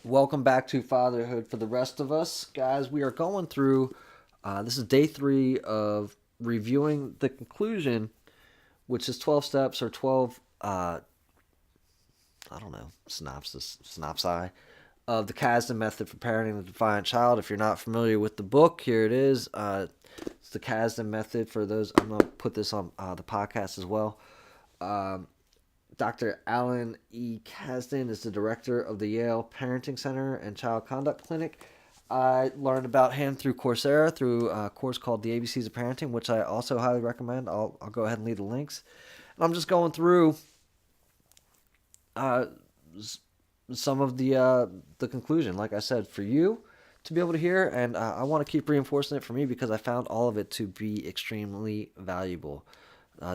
Welcome back to Fatherhood for the rest of us. Guys, we are going through, this is day 3 of reviewing the conclusion, which is 12 steps or 12, I don't know, synopsis of the Kazdin method for parenting the defiant child. If you're not familiar with the book, here it is. It's the Kazdin method for those. I'm going to put this on the podcast as well. Dr. Alan E. Kazdin is the director of the Yale Parenting Center and Child Conduct Clinic. I learned about him through Coursera, through a course called The ABCs of Parenting, which I also highly recommend. I'll go ahead and leave the links. And I'm just going through uh, some of the conclusion, like I said, for you to be able to hear. And I want to keep reinforcing it for me because I found all of it to be extremely valuable.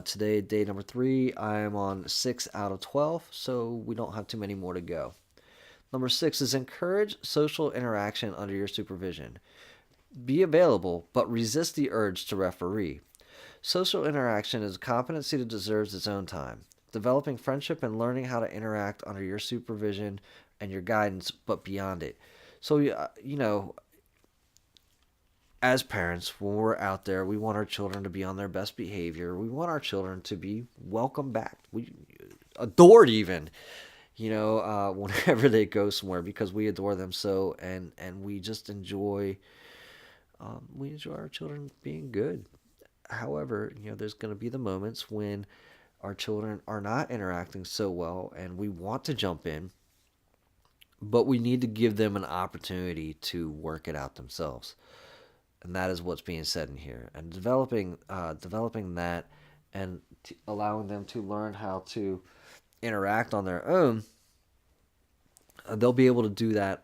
Today, day number 3, I am on 6 out of 12, so we don't have too many more to go. Number 6 is encourage social interaction under your supervision. Be available, but resist the urge to referee. Social interaction is a competency that deserves its own time. Developing friendship and learning how to interact under your supervision and your guidance, but beyond it. So, as parents, when we're out there, we want our children to be on their best behavior. We want our children to be welcome back. We adored even, whenever they go somewhere because we adore them so, and we just enjoy our children being good. However, there's going to be the moments when our children are not interacting so well, and we want to jump in, but we need to give them an opportunity to work it out themselves. And that is what's being said in here. And developing that and allowing them to learn how to interact on their own, they'll be able to do that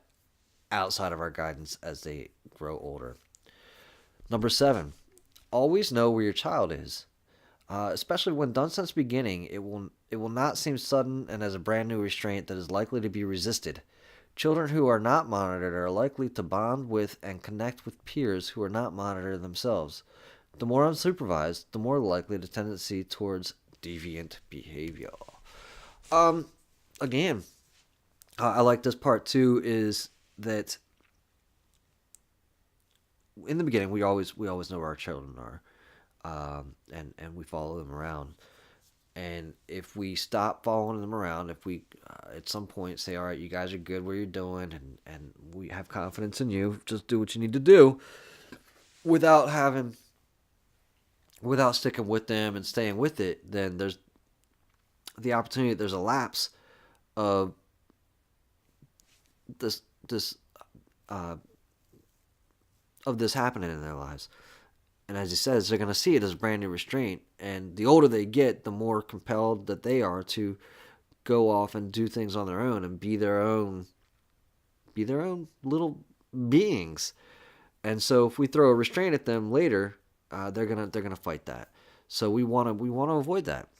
outside of our guidance as they grow older. Number 7, always know where your child is. Especially when done since the beginning, it will not seem sudden and as a brand new restraint that is likely to be resisted. Children who are not monitored are likely to bond with and connect with peers who are not monitored themselves. The more unsupervised, the more likely the tendency towards deviant behavior. Again, I like this part too. Is that in the beginning we always know where our children are, and we follow them around. And if we stop following them around, if we at some point say, all right, you guys are good where you're doing, and we have confidence in you, just do what you need to do, without sticking with them and staying with it, then there's the opportunity, there's a lapse of this of this happening in their lives. And as he says, they're going to see it as a brand new restraint. And the older they get, the more compelled that they are to go off and do things on their own and be their own little beings. And so if we throw a restraint at them later, they're gonna fight that. So we want to avoid that.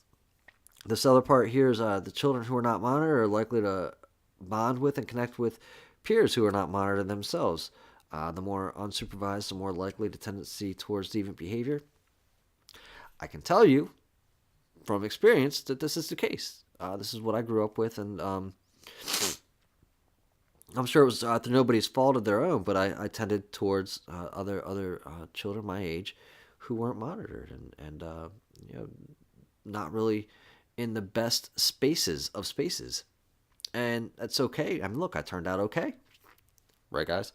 This other part here is the children who are not monitored are likely to bond with and connect with peers who are not monitored themselves. The more unsupervised, the more likely the tendency towards deviant behavior. I can tell you from experience that this is the case. This is what I grew up with, and I'm sure it was through nobody's fault of their own, but I tended towards other children my age who weren't monitored and not really in the best spaces of spaces. And that's okay. I mean, look, I turned out okay. Right, guys?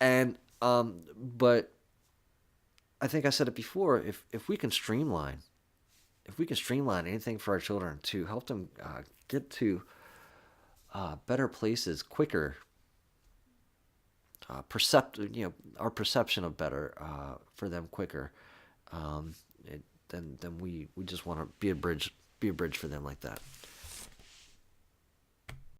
And but I think I said it before. If we can streamline anything for our children to help them get to better places quicker, our perception of better for them quicker, then we just want to be a bridge for them like that.